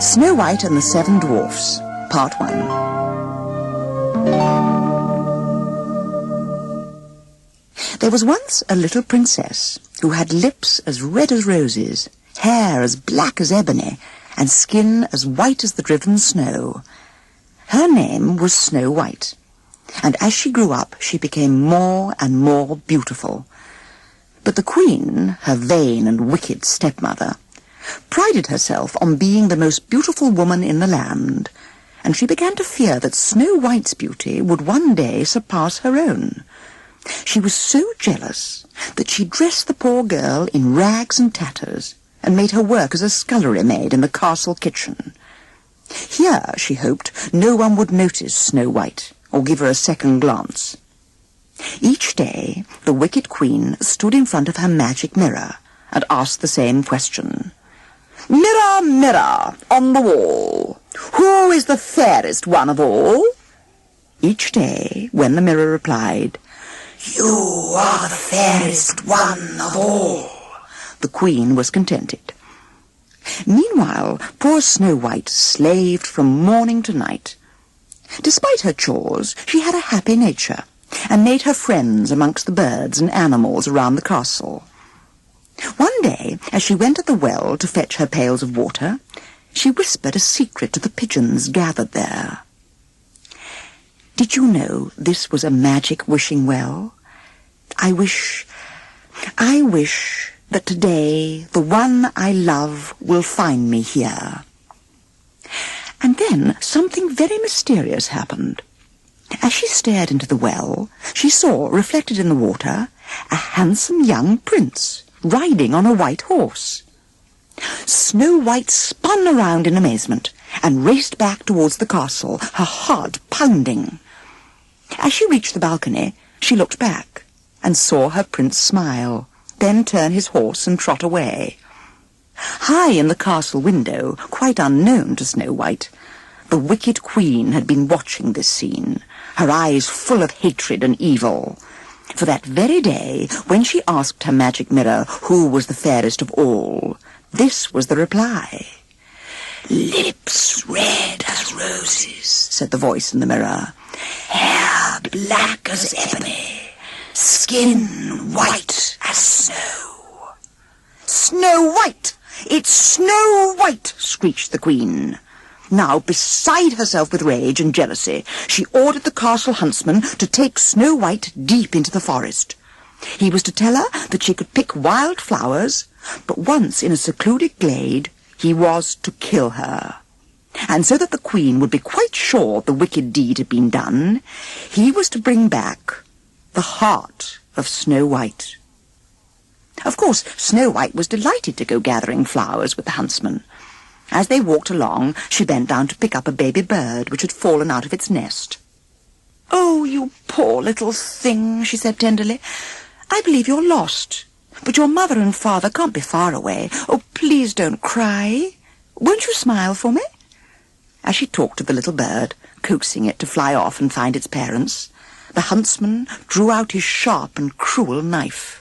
Snow White and the Seven Dwarfs, Part 1. There was once a little princess who had lips as red as roses, hair as black as ebony, and skin as white as the driven snow. Her name was Snow White, and as she grew up she became more and more beautiful. But the queen, her vain and wicked stepmother, prided herself on being the most beautiful woman in the land, and she began to fear that Snow White's beauty would one day surpass her own. She was so jealous that she dressed the poor girl in rags and tatters and made her work as a scullery maid in the castle kitchen. Here, she hoped, no one would notice Snow White or give her a second glance. Each day, the wicked queen stood in front of her magic mirror and asked the same question. "Mirror, mirror on the wall, who is the fairest one of all?" Each day, when the mirror replied, "You are the fairest one of all," the queen was contented. Meanwhile, poor Snow White slaved from morning to night. Despite her chores, she had a happy nature, and made her friends amongst the birds and animals around the castle. One day, as she went at the well to fetch her pails of water, she whispered a secret to the pigeons gathered there. "Did you know this was a magic wishing well? I wish that today the one I love will find me here." And then something very mysterious happened. As she stared into the well, she saw, reflected in the water, a handsome young prince riding on a white horse. Snow White spun around in amazement and raced back towards the castle, her heart pounding. As she reached the balcony, she looked back and saw her prince smile, then turn his horse and trot away. High in the castle window, quite unknown to Snow White, the wicked queen had been watching this scene, her eyes full of hatred and evil. For that very day, when she asked her magic mirror who was the fairest of all, this was the reply. "Lips red as roses," said the voice in the mirror. "Hair black as ebony, skin white as snow." "Snow White! It's Snow White!" screeched the queen. Now, beside herself with rage and jealousy, she ordered the castle huntsman to take Snow White deep into the forest. He was to tell her that she could pick wild flowers, but once in a secluded glade, he was to kill her. And so that the queen would be quite sure the wicked deed had been done, he was to bring back the heart of Snow White. Of course, Snow White was delighted to go gathering flowers with the huntsman. As they walked along, she bent down to pick up a baby bird which had fallen out of its nest. "Oh, you poor little thing," she said tenderly. "I believe you're lost. But your mother and father can't be far away. Oh, please don't cry. Won't you smile for me?" As she talked to the little bird, coaxing it to fly off and find its parents, the huntsman drew out his sharp and cruel knife.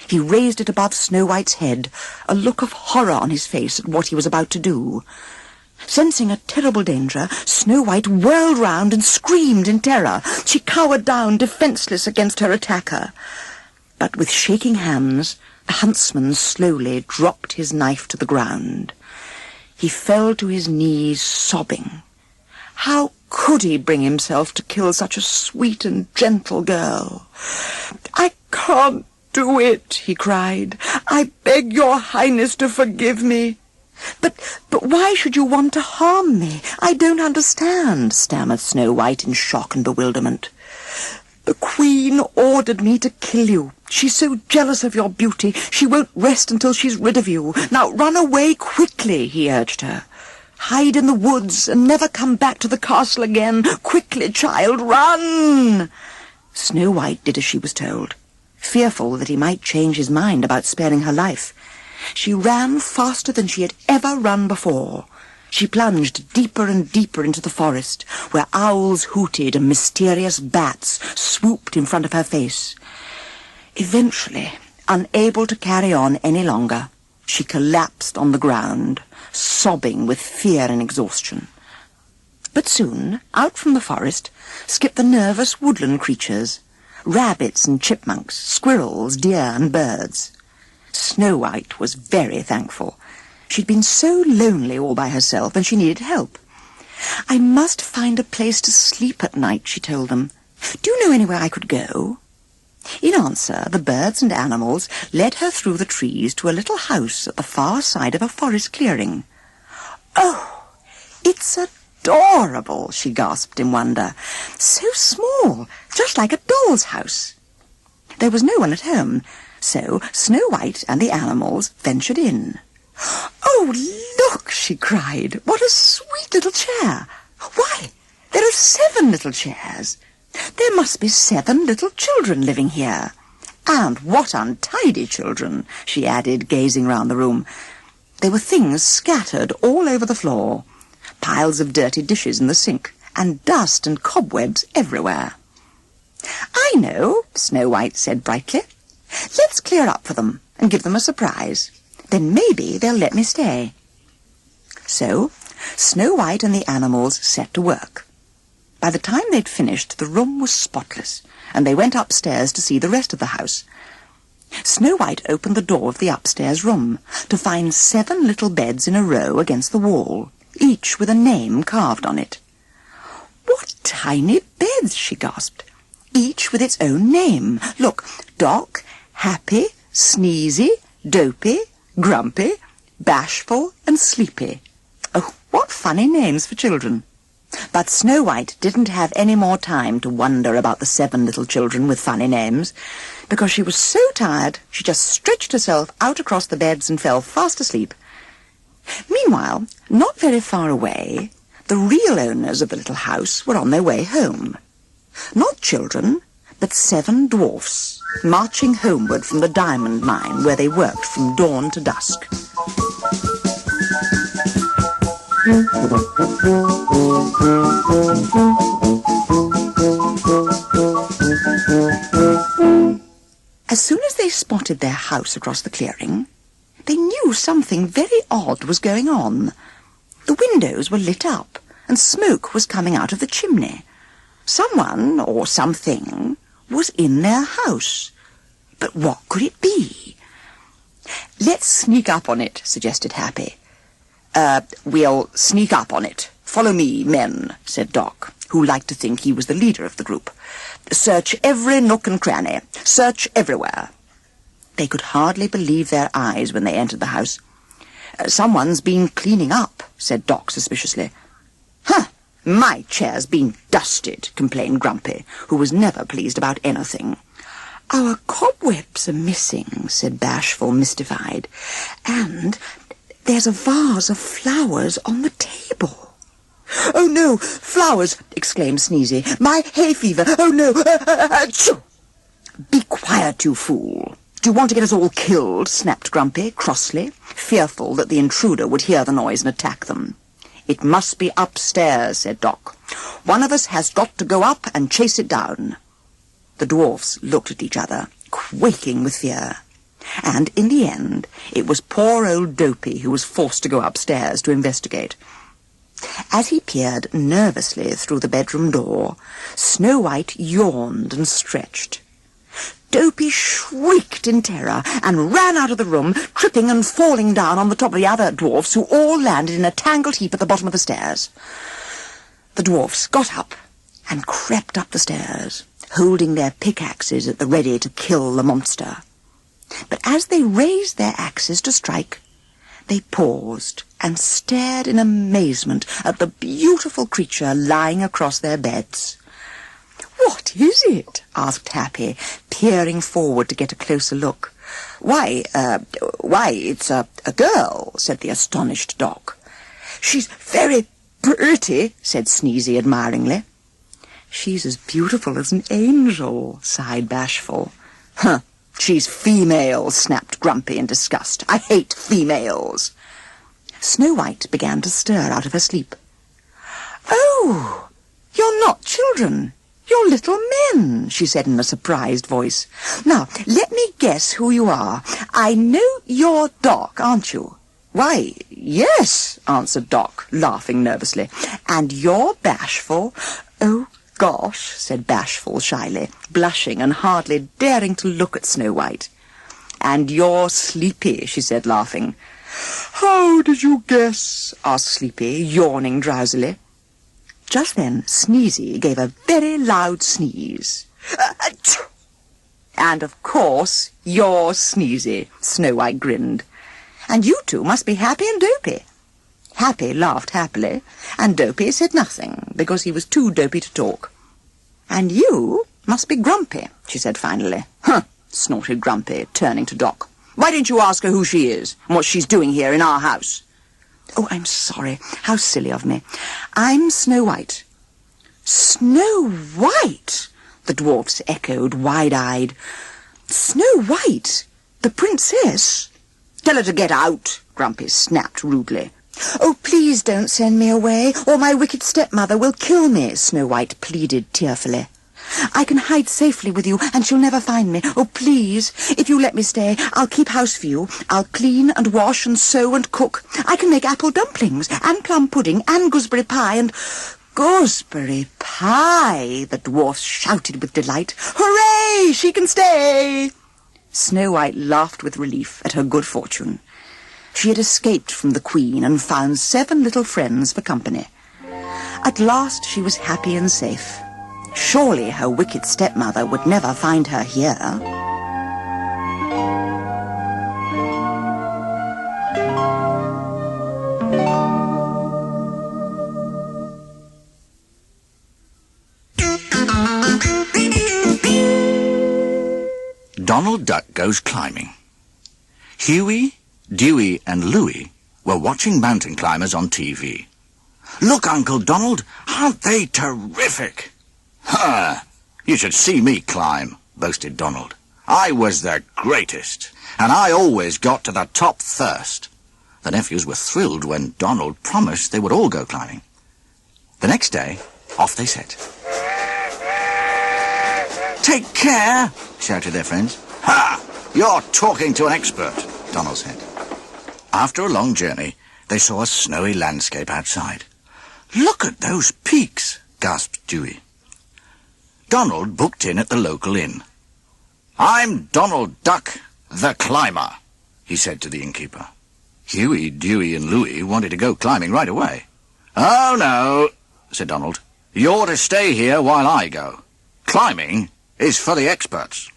He raised it above Snow White's head, a look of horror on his face at what he was about to do. Sensing a terrible danger, Snow White whirled round and screamed in terror. She cowered down, defenceless against her attacker. But with shaking hands, the huntsman slowly dropped his knife to the ground. He fell to his knees, sobbing. How could he bring himself to kill such a sweet and gentle girl? "I can't do it," he cried. "I beg your highness to forgive me." But why should you want to harm me? I don't understand," stammered Snow White in shock and bewilderment. "The queen ordered me to kill you. She's so jealous of your beauty, she won't rest until she's rid of you. Now run away quickly," he urged her. "Hide in the woods and never come back to the castle again. Quickly, child, run!" Snow White did as she was told, fearful that he might change his mind about sparing her life. She ran faster than she had ever run before. She plunged deeper and deeper into the forest, where owls hooted and mysterious bats swooped in front of her face. Eventually, unable to carry on any longer, She collapsed on the ground, sobbing with fear and exhaustion. But soon, out from the forest, skipped the nervous woodland creatures, rabbits and chipmunks, squirrels, deer and birds. Snow White was very thankful. She'd been so lonely all by herself, and she needed help. "I must find a place to sleep at night," she told them. "Do you know anywhere I could go?" In answer, the birds and animals led her through the trees to a little house at the far side of a forest clearing. "Oh, it's adorable," she gasped in wonder. "So small, just like a doll's house." There was no one at home, so Snow White and the animals ventured in. "Oh, look," she cried, "what a sweet little chair! Why, there are 7 little chairs. There must be 7 little children living here. And what untidy children," she added, gazing round the room. There were things scattered all over the floor, piles of dirty dishes in the sink, and dust and cobwebs everywhere. "I know," Snow White said brightly. "Let's clear up for them and give them a surprise. Then maybe they'll let me stay." So Snow White and the animals set to work. By the time they'd finished, the room was spotless, and they went upstairs to see the rest of the house. Snow White opened the door of the upstairs room to find 7 little beds in a row against the wall, each with a name carved on it. "What tiny beds!" she gasped. "Each with its own name. Look, Doc, Happy, Sneezy, Dopey, Grumpy, Bashful, and Sleepy. Oh, what funny names for children." But Snow White didn't have any more time to wonder about the 7 little children with funny names, because she was so tired she just stretched herself out across the beds and fell fast asleep. Meanwhile, not very far away, the real owners of the little house were on their way home. Not children, but 7 dwarfs, marching homeward from the diamond mine where they worked from dawn to dusk. As soon as they spotted their house across the clearing, they knew something very odd was going on. The windows were lit up, and smoke was coming out of the chimney. Someone, or something, was in their house. But what could it be? "Let's sneak up on it," suggested Happy. We'll sneak up on it. Follow me, men," said Doc, who liked to think he was the leader of the group. "Search every nook and cranny. Search everywhere." They could hardly believe their eyes when they entered the house. "Someone's been cleaning up," said Doc suspiciously. "Huh, my chair's been dusted," complained Grumpy, who was never pleased about anything. "Our cobwebs are missing," said Bashful, mystified. "And there's a vase of flowers on the table." "Oh, no, flowers!" exclaimed Sneezy. "My hay fever! Oh, no! Achoo!" "Be quiet, you fool! Do you want to get us all killed?" snapped Grumpy crossly, fearful that the intruder would hear the noise and attack them. "It must be upstairs," said Doc. "One of us has got to go up and chase it down." The dwarfs looked at each other, quaking with fear. And in the end, it was poor old Dopey who was forced to go upstairs to investigate. As he peered nervously through the bedroom door, Snow White yawned and stretched. Dopey shrieked in terror and ran out of the room, tripping and falling down on the top of the other dwarfs, who all landed in a tangled heap at the bottom of the stairs. The dwarfs got up and crept up the stairs, holding their pickaxes at the ready to kill the monster. But as they raised their axes to strike, they paused and stared in amazement at the beautiful creature lying across their beds. "What is it?" asked Happy, peering forward to get a closer look. Why, it's a girl," said the astonished Doc. "She's very pretty," said Sneezy admiringly. "She's as beautiful as an angel," sighed Bashful. "Huh. She's female," snapped Grumpy in disgust. "I hate females." Snow White began to stir out of her sleep. "Oh, you're not children. You're little men, she said in a surprised voice. Now, let me guess who you are. I know you're Doc, aren't you? Why, yes, answered Doc, laughing nervously. And you're Bashful? Oh, gosh, said Bashful shyly, blushing and hardly daring to look at Snow White. And you're Sleepy, she said, laughing. How did you guess? Asked Sleepy, yawning drowsily. Just then, Sneezy gave a very loud sneeze. And, of course, you're Sneezy, Snow White grinned. And you two must be Happy and Dopey. Happy laughed happily, and Dopey said nothing, because he was too dopey to talk. And you must be Grumpy, she said finally. Huh, snorted Grumpy, turning to Doc. Why didn't you ask her who she is, and what she's doing here in our house? Oh, I'm sorry. How silly of me. I'm Snow White. Snow White? The dwarfs echoed, wide-eyed. Snow White? The princess? Tell her to get out, Grumpy snapped rudely. Oh, please don't send me away, or my wicked stepmother will kill me, Snow White pleaded tearfully. I can hide safely with you, and she'll never find me. Oh, please, if you let me stay, I'll keep house for you. I'll clean and wash and sew and cook. I can make apple dumplings and plum pudding and gooseberry pie and... Gooseberry pie, the dwarfs shouted with delight. Hooray, she can stay! Snow White laughed with relief at her good fortune. She had escaped from the Queen and found 7 little friends for company. At last she was happy and safe. Surely her wicked stepmother would never find her here. Donald Duck Goes Climbing. Huey, Dewey and Louie were watching mountain climbers on TV. Look, Uncle Donald, aren't they terrific? Ha! You should see me climb, boasted Donald. I was the greatest, and I always got to the top first. The nephews were thrilled when Donald promised they would all go climbing. The next day, off they set. Take care, shouted their friends. Ha! You're talking to an expert, Donald said. After a long journey, they saw a snowy landscape outside. Look at those peaks, gasped Dewey. Donald booked in at the local inn. I'm Donald Duck, the climber, he said to the innkeeper. Huey, Dewey and Louie wanted to go climbing right away. Oh, no, said Donald. You're to stay here while I go. Climbing is for the experts.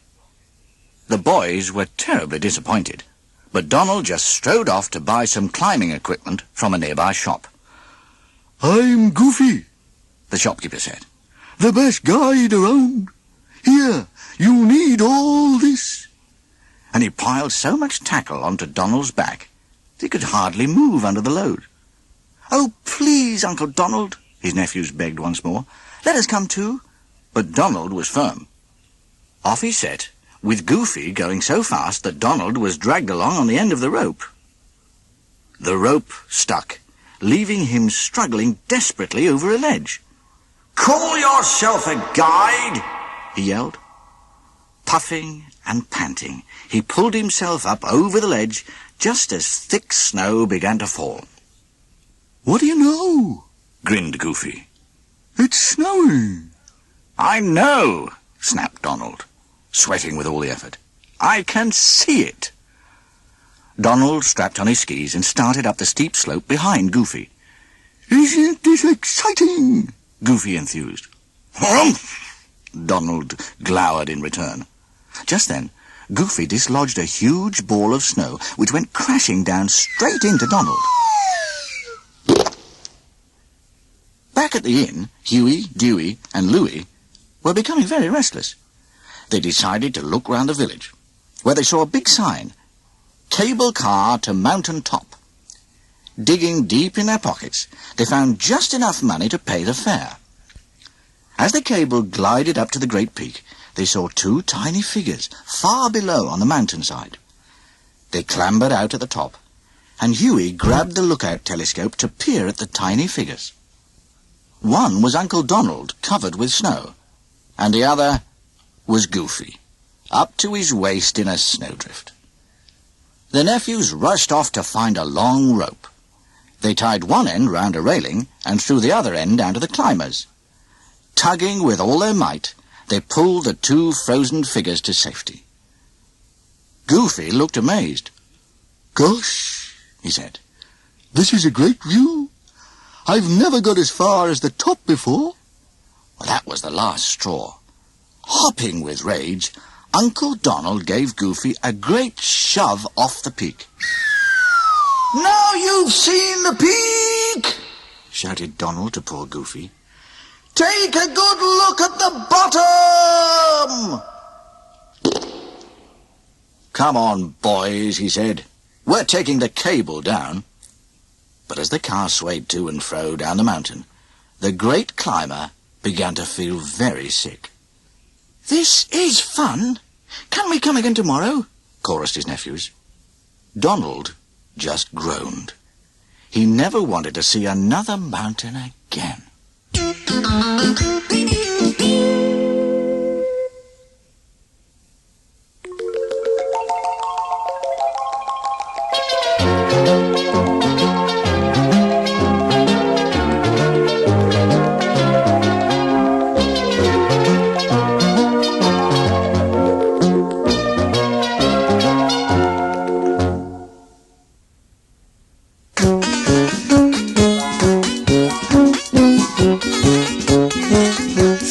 The boys were terribly disappointed, but Donald just strode off to buy some climbing equipment from a nearby shop. I'm Goofy, the shopkeeper said. The best guide around. Here, you need all this. And he piled so much tackle onto Donald's back that he could hardly move under the load. Oh, please, Uncle Donald, his nephews begged once more. Let us come too. But Donald was firm. Off he set, with Goofy going so fast that Donald was dragged along on the end of the rope. The rope stuck, leaving him struggling desperately over a ledge. Call yourself a guide, he yelled. Puffing and panting, he pulled himself up over the ledge just as thick snow began to fall. What do you know? Grinned Goofy. It's snowing. I know, snapped Donald, sweating with all the effort. I can see it. Donald strapped on his skis and started up the steep slope behind Goofy. Isn't this exciting? Goofy enthused. Humph! Donald glowered in return. Just then, Goofy dislodged a huge ball of snow which went crashing down straight into Donald. Back at the inn, Huey, Dewey and Louie were becoming very restless. They decided to look round the village, where they saw a big sign, Cable Car to Mountain Top. Digging deep in their pockets, they found just enough money to pay the fare. As the cable glided up to the great peak, they saw 2 tiny figures far below on the mountainside. They clambered out at the top, and Huey grabbed the lookout telescope to peer at the tiny figures. One was Uncle Donald, covered with snow. and the other was Goofy, up to his waist in a snowdrift. The nephews rushed off to find a long rope. They tied one end round a railing and threw the other end down to the climbers. Tugging with all their might, they pulled the two frozen figures to safety. Goofy looked amazed. "Gosh," he said, "this is a great view. I've never got as far as the top before." Well, that was the last straw. Hopping with rage, Uncle Donald gave Goofy a great shove off the peak. "Now you've seen the peak," shouted Donald to poor Goofy. "Take a good look at the bottom!" "Come on, boys," he said. "We're taking the cable down." But as the car swayed to and fro down the mountain, the great climber began to feel very sick. "This is fun. Can we come again tomorrow?" chorused his nephews. Donald just groaned. He never wanted to see another mountain again.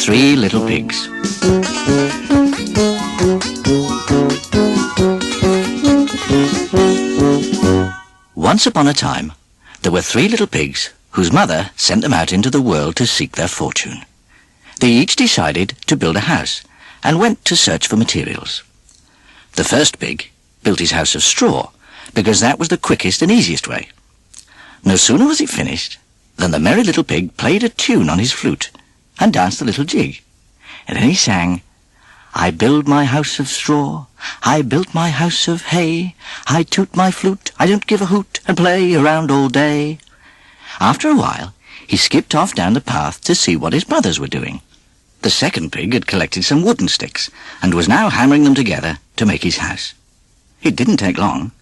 Three Little Pigs. Once upon a time, there were 3 little pigs whose mother sent them out into the world to seek their fortune. They each decided to build a house and went to search for materials. The first pig built his house of straw because that was the quickest and easiest way. No sooner was it finished than the merry little pig played a tune on his flute and danced a little jig. And then he sang, "I build my house of straw, I built my house of hay, I toot my flute, I don't give a hoot, and play around all day." After a while, he skipped off down the path to see what his brothers were doing. The second pig had collected some wooden sticks and was now hammering them together to make his house. It didn't take long,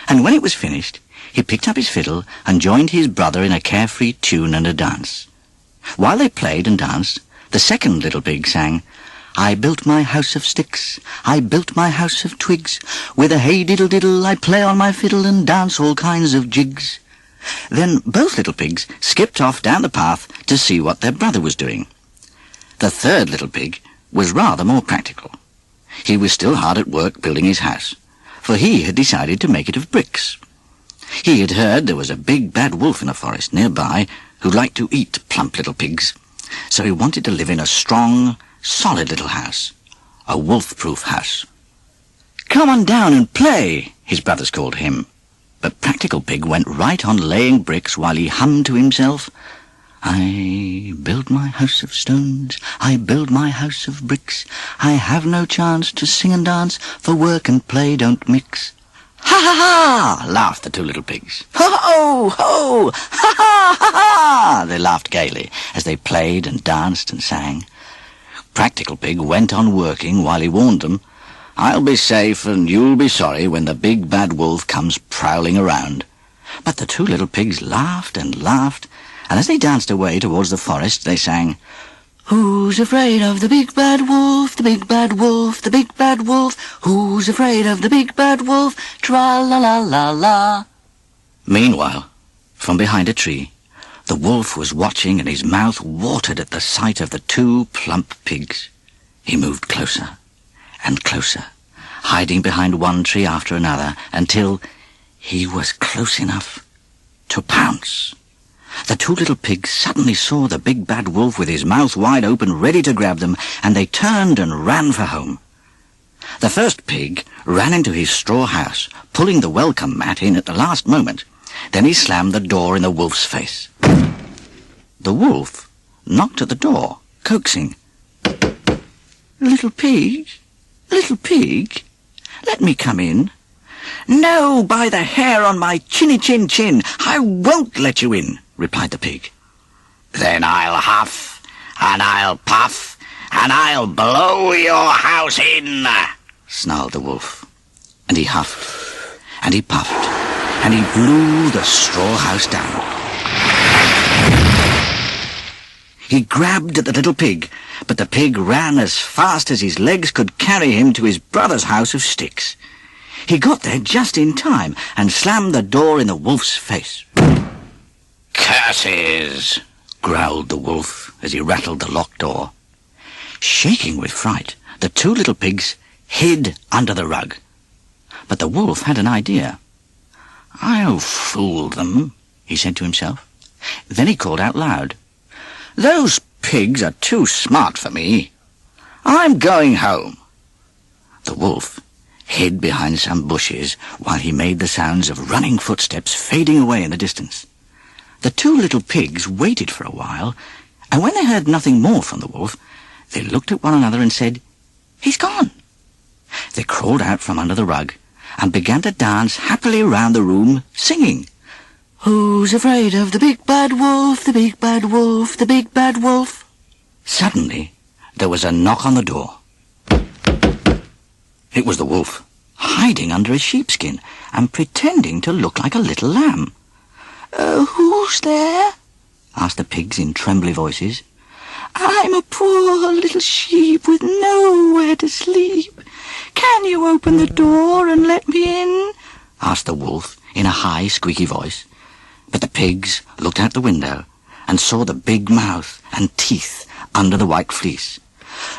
and when it was finished, he picked up his fiddle and joined his brother in a carefree tune and a dance. While they played and danced, the second little pig sang, "I built my house of sticks, I built my house of twigs, with a hey-diddle-diddle I play on my fiddle and dance all kinds of jigs." Then both little pigs skipped off down the path to see what their brother was doing. The third little pig was rather more practical. He was still hard at work building his house, for he had decided to make it of bricks. He had heard there was a big bad wolf in a forest nearby who liked to eat plump little pigs, so he wanted to live in a strong, solid little house, a wolf-proof house. "Come on down and play," his brothers called him. But Practical Pig went right on laying bricks while he hummed to himself, "I build my house of stones, I build my house of bricks, I have no chance to sing and dance, for work and play don't mix." "Ha ha ha!" laughed the 2 little pigs. "Ho ho ho! Ha ha ha ha!" They laughed gaily as they played and danced and sang. Practical Pig went on working while he warned them, "I'll be safe and you'll be sorry when the big bad wolf comes prowling around." But the 2 little pigs laughed and laughed, and as they danced away towards the forest, they sang, "Who's afraid of the big bad wolf, the big bad wolf, the big bad wolf? Who's afraid of the big bad wolf? Tra-la-la-la-la." Meanwhile, from behind a tree, the wolf was watching and his mouth watered at the sight of the 2 plump pigs. He moved closer and closer, hiding behind one tree after another, until he was close enough to pounce. The 2 little pigs suddenly saw the big bad wolf with his mouth wide open, ready to grab them, and they turned and ran for home. The first pig ran into his straw house, pulling the welcome mat in at the last moment. Then he slammed the door in the wolf's face. The wolf knocked at the door, coaxing, "Little pig, little pig, let me come in." "No, by the hair on my chinny-chin-chin, I won't let you in," replied the pig. "Then I'll huff, and I'll puff, and I'll blow your house in, snarled the wolf. And he huffed, and he puffed, and he blew the straw house down. He grabbed at the little pig, but the pig ran as fast as his legs could carry him to his brother's house of sticks. He got there just in time and slammed the door in the wolf's face. "Curses!" growled the wolf as he rattled the locked door. Shaking with fright, the two little pigs hid under the rug. But the wolf had an idea. "I'll fool them," he said to himself. Then he called out loud, "Those pigs are too smart for me. I'm going home." The wolf hid behind some bushes while he made the sounds of running footsteps fading away in the distance. The two little pigs waited for a while, and when they heard nothing more from the wolf, they looked at one another and said, "He's gone." They crawled out from under the rug and began to dance happily round the room, singing, "Who's afraid of the big bad wolf, the big bad wolf, the big bad wolf?" Suddenly, there was a knock on the door. It was the wolf, hiding under a sheepskin and pretending to look like a little lamb. "Who's there?" asked the pigs in trembly voices. "I'm a poor little sheep with nowhere to sleep. Can you open the door and let me in?" asked the wolf in a high, squeaky voice. But the pigs looked out the window and saw the big mouth and teeth under the white fleece.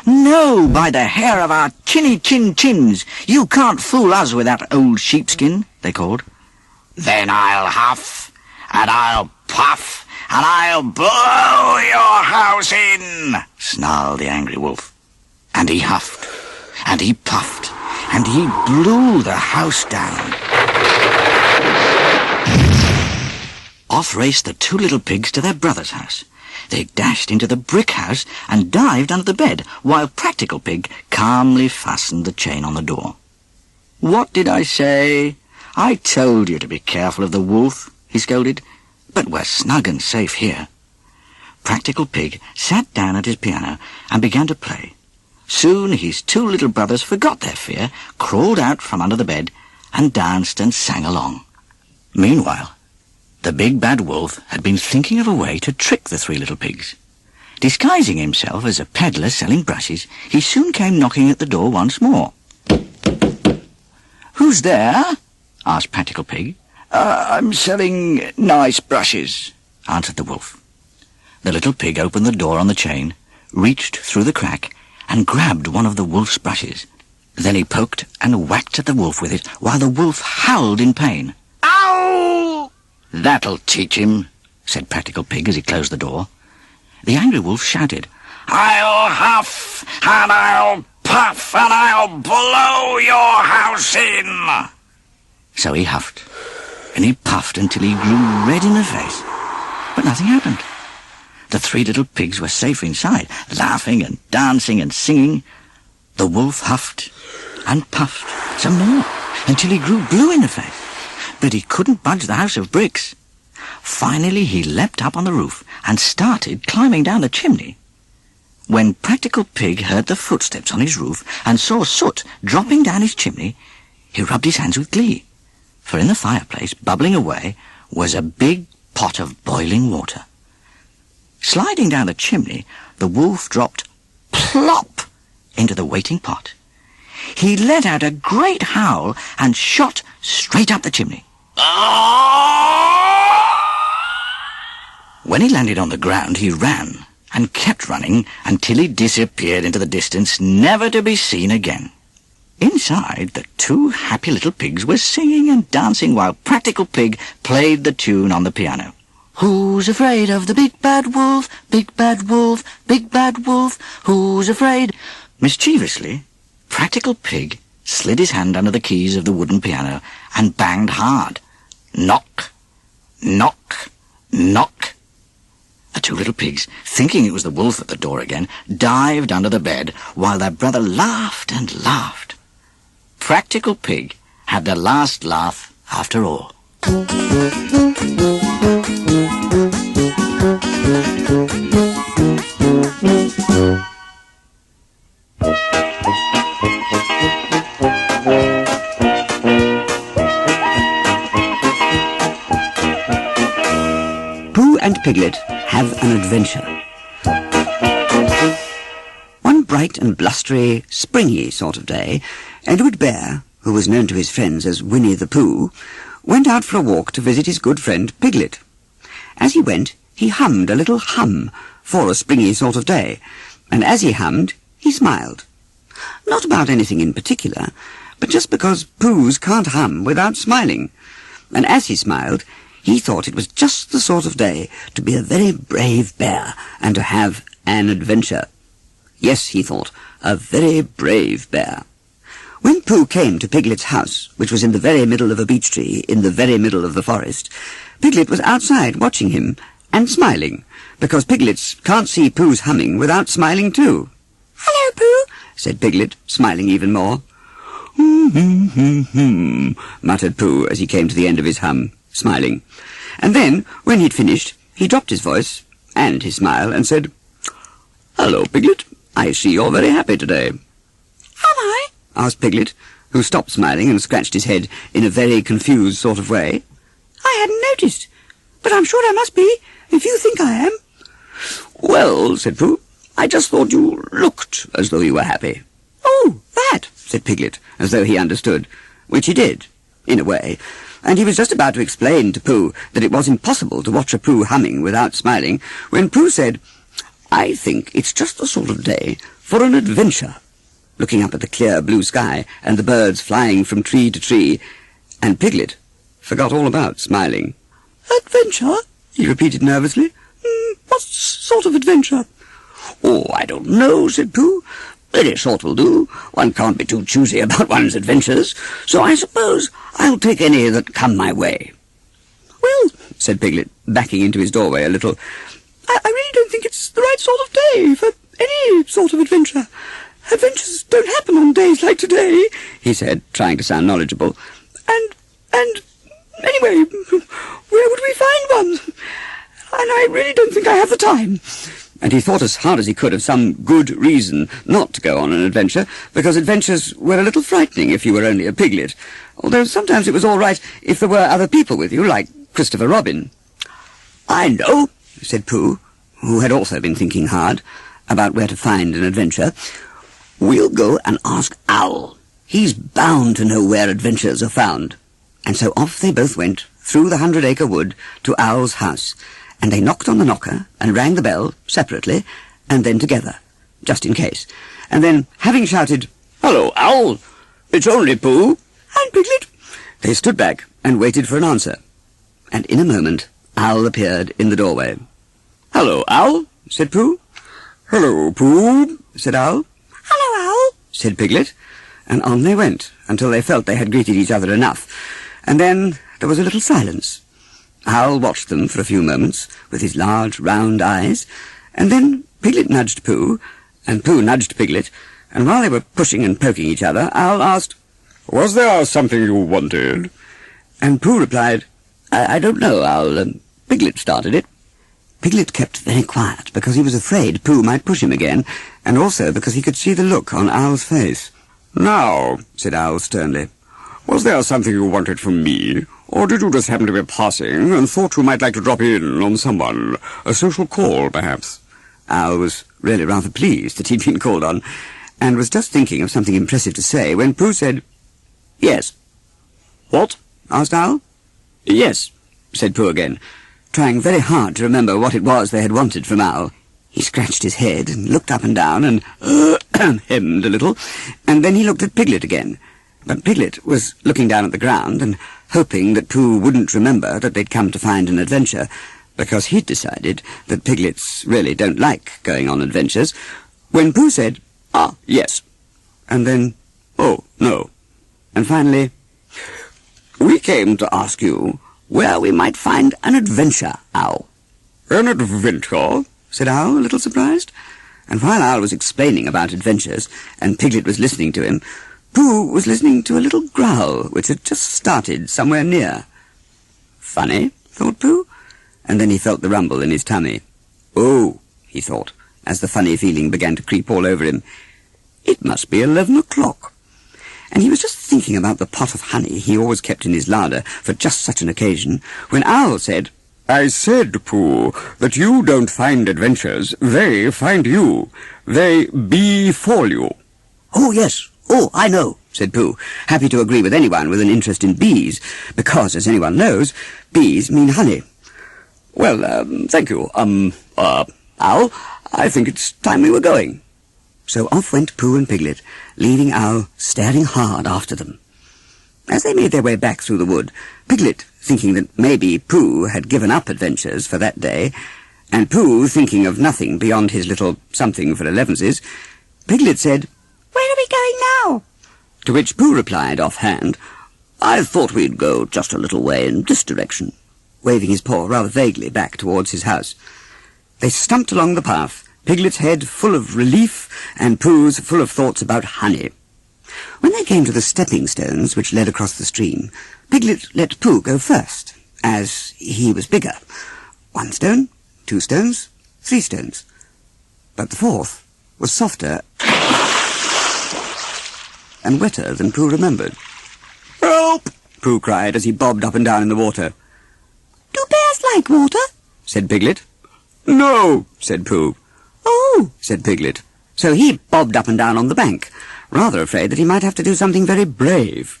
"No, by the hair of our chins, you can't fool us with that old sheepskin," they called. "Then I'll huff, and I'll puff, and I'll blow your house in," snarled the angry wolf. And he huffed, and he puffed, and he blew the house down. Off raced the two little pigs to their brother's house. They dashed into the brick house and dived under the bed, while Practical Pig calmly fastened the chain on the door. "What did I say? I told you to be careful of the wolf," he scolded. "But we're snug and safe here." Practical Pig sat down at his piano and began to play. Soon his two little brothers forgot their fear, crawled out from under the bed, and danced and sang along. Meanwhile, the big bad wolf had been thinking of a way to trick the three little pigs. Disguising himself as a peddler selling brushes, he soon came knocking at the door once more. "Who's there?" asked Practical Pig. I'm selling nice brushes," answered the wolf. The little pig opened the door on the chain, reached through the crack, and grabbed one of the wolf's brushes. Then he poked and whacked at the wolf with it, while the wolf howled in pain. "Ow!" "That'll teach him," said Practical Pig as he closed the door. The angry wolf shouted, "I'll huff, and I'll puff, and I'll blow your house in." So he huffed, and he puffed until he grew red in the face. But nothing happened. The three little pigs were safe inside, laughing and dancing and singing. The wolf huffed and puffed some more until he grew blue in the face. But he couldn't budge the house of bricks. Finally he leapt up on the roof and started climbing down the chimney. When Practical Pig heard the footsteps on his roof and saw soot dropping down his chimney, he rubbed his hands with glee. For in the fireplace, bubbling away, was a big pot of boiling water. Sliding down the chimney, the wolf dropped plop into the waiting pot. He let out a great howl and shot straight up the chimney. When he landed on the ground, he ran and kept running until he disappeared into the distance, never to be seen again. Inside, the two happy little pigs were singing and dancing while Practical Pig played the tune on the piano. "Who's afraid of the big bad wolf, big bad wolf, big bad wolf? Who's afraid?" Mischievously, Practical Pig slid his hand under the keys of the wooden piano and banged hard. Knock, knock, knock. The two little pigs, thinking it was the wolf at the door again, dived under the bed while their brother laughed and laughed. Practical Pig had the last laugh after all. Pooh and Piglet have an adventure. One bright and blustery, springy sort of day, Edward Bear, who was known to his friends as Winnie the Pooh, went out for a walk to visit his good friend Piglet. As he went, he hummed a little hum for a springy sort of day, and as he hummed, he smiled. Not about anything in particular, but just because Poohs can't hum without smiling. And as he smiled, he thought it was just the sort of day to be a very brave bear and to have an adventure. Yes, he thought, a very brave bear. When Pooh came to Piglet's house, which was in the very middle of a beech tree, in the very middle of the forest, Piglet was outside watching him and smiling, because Piglets can't see Pooh's humming without smiling too. "Hello, Pooh," said Piglet, smiling even more. Muttered Pooh as he came to the end of his hum, smiling. And then, when he'd finished, he dropped his voice and his smile and said, "Hello, Piglet. I see you're very happy today." "Am I?" asked Piglet, who stopped smiling and scratched his head in a very confused sort of way. "I hadn't noticed, but I'm sure I must be, if you think I am." "Well," said Pooh, "I just thought you looked as though you were happy." "Oh, that," said Piglet, as though he understood, which he did, in a way, and he was just about to explain to Pooh that it was impossible to watch a Pooh humming without smiling, when Pooh said, "I think it's just the sort of day for an adventure," looking up at the clear blue sky and the birds flying from tree to tree, and Piglet forgot all about smiling. "Adventure?" he repeated nervously. "What sort of adventure?" "Oh, I don't know," said Pooh. "Any sort will do. One can't be too choosy about one's adventures, so I suppose I'll take any that come my way." "Well," said Piglet, backing into his doorway a little, I really don't think it's the right sort of day for any sort of adventure. Adventures don't happen on days like today," he said, trying to sound knowledgeable. And anyway, where would we find one? And I really don't think I have the time." And he thought as hard as he could of some good reason not to go on an adventure, because adventures were a little frightening if you were only a piglet, although sometimes it was all right if there were other people with you, like Christopher Robin. "I know," said Pooh, who had also been thinking hard about where to find an adventure. "We'll go and ask Owl. He's bound to know where adventures are found." And so off they both went, through the 100-acre wood, to Owl's house, and they knocked on the knocker and rang the bell separately, and then together, just in case. And then, having shouted, "Hello, Owl! It's only Pooh!" "And Piglet?" they stood back and waited for an answer. And in a moment, Owl appeared in the doorway. "Hello, Owl," said Pooh. "Hello, Pooh," said Owl. "Hello, Owl," said Piglet, and on they went until they felt they had greeted each other enough. And then there was a little silence. Owl watched them for a few moments with his large, round eyes, and then Piglet nudged Pooh, and Pooh nudged Piglet, and while they were pushing and poking each other, Owl asked, "Was there something you wanted?" And Pooh replied, I don't know, Owl. Piglet started it." Piglet kept very quiet because he was afraid Pooh might push him again, and also because he could see the look on Owl's face. "Now," said Owl sternly, "was there something you wanted from me, or did you just happen to be passing and thought you might like to drop in on someone, a social call, perhaps?" Owl was really rather pleased that he'd been called on, and was just thinking of something impressive to say when Pooh said, "Yes." "What?" asked Owl. "Yes," said Pooh again, trying very hard to remember what it was they had wanted from Owl. He scratched his head and looked up and down and hemmed a little, and then he looked at Piglet again. But Piglet was looking down at the ground and hoping that Pooh wouldn't remember that they'd come to find an adventure, because he'd decided that piglets really don't like going on adventures, when Pooh said, "Ah, yes," and then, "Oh, no," and finally, "We came to ask you where we might find an adventure, Owl." "An adventure?" said Owl, a little surprised. And while Owl was explaining about adventures, and Piglet was listening to him, Pooh was listening to a little growl which had just started somewhere near. Funny, thought Pooh, and then he felt the rumble in his tummy. Oh, he thought, as the funny feeling began to creep all over him, it must be 11 o'clock. And he was just thinking about the pot of honey he always kept in his larder for just such an occasion, when Owl said, I said, Pooh, that you don't find adventures. They find you. They befall you. Oh, yes. Oh, I know, said Pooh, happy to agree with anyone with an interest in bees, because, as anyone knows, bees mean honey. Well, thank you. Owl, I think it's time we were going. So off went Pooh and Piglet, leaving Owl staring hard after them. As they made their way back through the wood, Piglet, thinking that maybe Pooh had given up adventures for that day, and Pooh thinking of nothing beyond his little something for elevenses, Piglet said, "Where are we going now?" To which Pooh replied offhand, "I thought we'd go just a little way in this direction," waving his paw rather vaguely back towards his house. They stumped along the path, Piglet's head full of relief and Pooh's full of thoughts about honey. When they came to the stepping stones which led across the stream, Piglet let Pooh go first, as he was bigger. 1 stone, 2 stones, 3 stones. But the fourth was softer and wetter than Pooh remembered. "Help!" Pooh cried as he bobbed up and down in the water. Do bears like water? Said Piglet. "No," said Pooh. "Oh," said Piglet. So he bobbed up and down on the bank, rather afraid that he might have to do something very brave.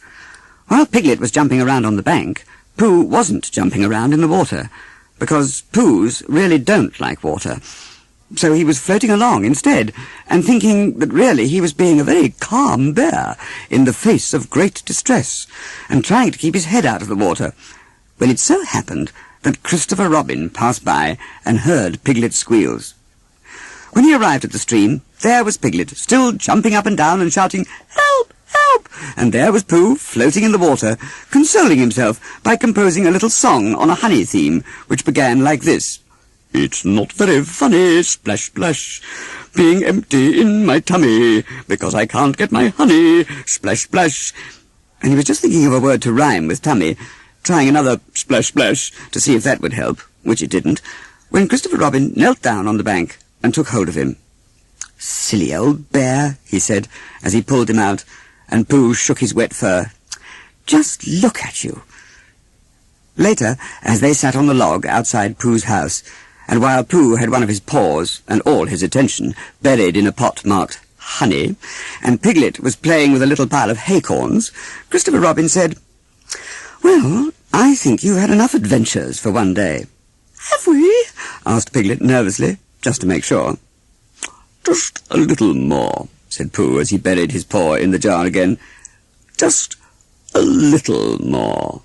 While Piglet was jumping around on the bank, Pooh wasn't jumping around in the water, because Poohs really don't like water. So he was floating along instead, and thinking that really he was being a very calm bear in the face of great distress, and trying to keep his head out of the water, when it so happened that Christopher Robin passed by and heard Piglet's squeals. When he arrived at the stream, there was Piglet, still jumping up and down and shouting, "Help! Help!" And there was Pooh, floating in the water, consoling himself by composing a little song on a honey theme, which began like this. "It's not very funny, splash, splash, being empty in my tummy, because I can't get my honey, splash, splash." And he was just thinking of a word to rhyme with tummy, trying another splash, splash to see if that would help, which it didn't, when Christopher Robin knelt down on the bank and took hold of him. "Silly old bear," he said, as he pulled him out, and Pooh shook his wet fur. "Just look at you." Later, as they sat on the log outside Pooh's house, and while Pooh had one of his paws and all his attention buried in a pot marked honey, and Piglet was playing with a little pile of haycorns, Christopher Robin said, "Well, I think you've had enough adventures for one day." "Have we?" asked Piglet nervously, just to make sure. "Just a little more," said Pooh as he buried his paw in the jar again. "Just a little more."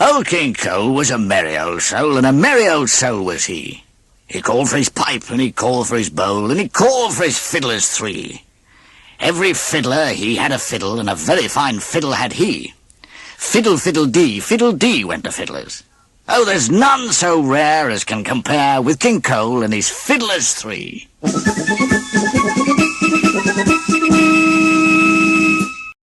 Old King Cole was a merry old soul, and a merry old soul was he. He called for his pipe, and he called for his bowl, and he called for his fiddlers 3. Every fiddler he had a fiddle, and a very fine fiddle had he. Fiddle, fiddle, dee went the fiddlers. Oh, there's none so rare as can compare with King Cole and his fiddlers 3.